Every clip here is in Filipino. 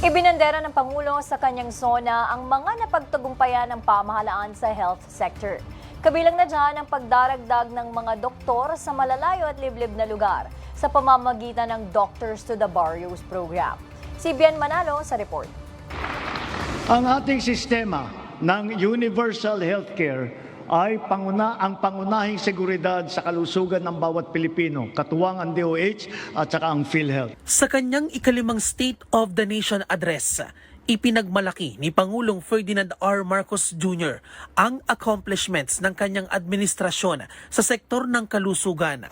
Ibinandera ng Pangulo sa kanyang SONA ang mga napagtagumpayan ng pamahalaan sa health sector. Kabilang na dyan ang pagdaragdag ng mga doktor sa malalayo at liblib na lugar sa pamamagitan ng Doctors to the Barrios program. Si Bian Manalo sa report. Ang ating sistema ng universal healthcare ay ang pangunahing seguridad sa kalusugan ng bawat Pilipino, katuwang ang DOH at saka ang PhilHealth. Sa kanyang ikalimang State of the Nation address, ipinagmalaki ni Pangulong Ferdinand R. Marcos Jr. ang accomplishments ng kanyang administrasyon sa sektor ng kalusugan.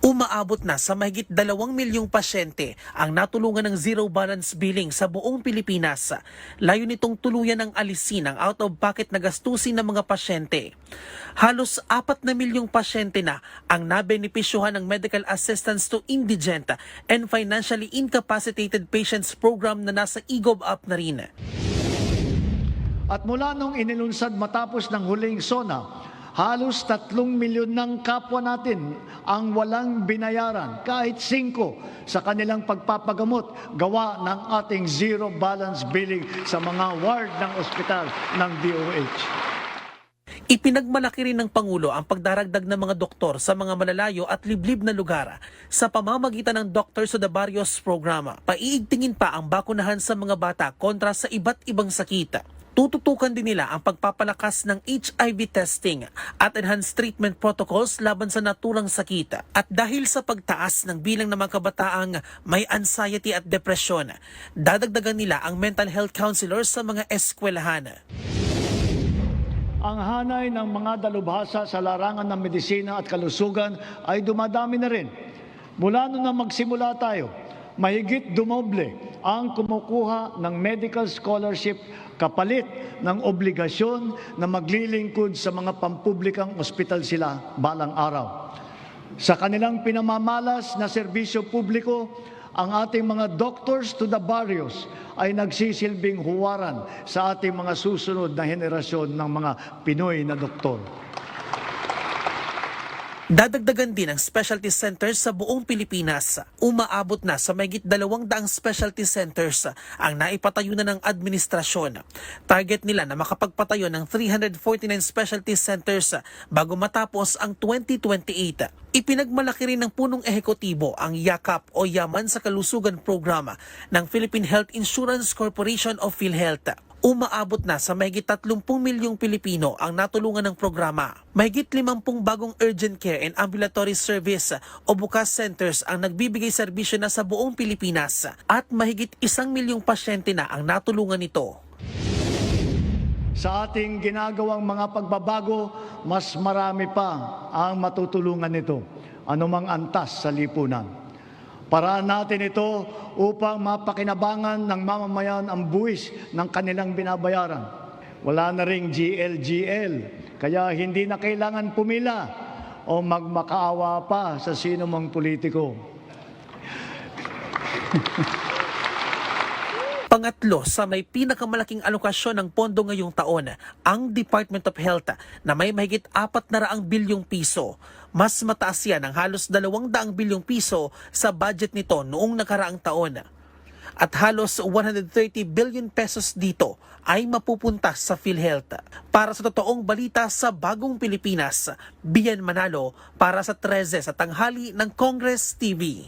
Umaabot na sa mahigit 2 milyong pasyente ang natulungan ng zero balance billing sa buong Pilipinas. Layo nitong tuluyan ng alisin ang out-of-pocket na gastusin ng mga pasyente. Halos 4 na milyong pasyente na ang nabenepisyuhan ng Medical Assistance to Indigent and Financially Incapacitated Patients Program na nasa e-GovUp na rin. At mula nung inilunsad matapos ng huling SONA, halos 3 milyon ng kapwa natin ang walang binayaran, kahit 5 sa kanilang pagpapagamot, gawa ng ating zero balance billing sa mga ward ng ospital ng DOH. Ipinagmalaki rin ng Pangulo ang pagdaragdag ng mga doktor sa mga malalayo at liblib na lugar sa pamamagitan ng Doctors to the Barrios program. Paiigtingin pa ang bakunahan sa mga bata kontra sa iba't ibang sakit. Tututukan din nila ang pagpapalakas ng HIV testing at enhanced treatment protocols laban sa naturang sakit. At dahil sa pagtaas ng bilang ng mga kabataang may anxiety at depresyon, dadagdagan nila ang mental health counselors sa mga eskwelahan. Ang hanay ng mga dalubhasa sa larangan ng medisina at kalusugan ay dumadami na rin. Mula nung na magsimula tayo, mahigit dumoble ang kumukuha ng medical scholarship kapalit ng obligasyon na maglilingkod sa mga pampublikang ospital sila balang araw. Sa kanilang pinamamalas na serbisyo publiko, ang ating mga Doctors to the Barrios ay nagsisilbing huwaran sa ating mga susunod na henerasyon ng mga Pinoy na doktor. Dadagdagan din ang specialty centers sa buong Pilipinas. Umaabot na sa mahigit 200 specialty centers ang naipatayo na ng administrasyon. Target nila na makapagpatayo ng 349 specialty centers bago matapos ang 2028. Ipinagmalaki rin ng punong ehekutibo ang YAKAP o Yaman sa Kalusugan Programa ng Philippine Health Insurance Corporation of PhilHealth. Umaabot na sa mahigit 30 milyong Pilipino ang natulungan ng programa. Mahigit 50 bagong urgent care and ambulatory service o bukas centers ang nagbibigay serbisyo na sa buong Pilipinas at mahigit 1 milyong pasyente na ang natulungan nito. Sa ating ginagawang mga pagbabago, mas marami pa ang matutulungan nito, anumang antas sa lipunan. Paraan natin ito upang mapakinabangan ng mamamayan ang buwis ng kanilang binabayaran. Wala na ring GL, kaya hindi na kailangan pumila o magmakaawa pa sa sino mang politiko. Pangatlo, sa may pinakamalaking alokasyon ng pondo ngayong taon, ang Department of Health na may mahigit 400 bilyong piso. Mas mataas yan ng halos 200 bilyong piso sa budget nito noong nakaraang taon. At halos 130 billion pesos dito ay mapupunta sa PhilHealth. Para sa totoong balita sa Bagong Pilipinas, Bian Manalo para sa 13 sa tanghali ng Congress TV.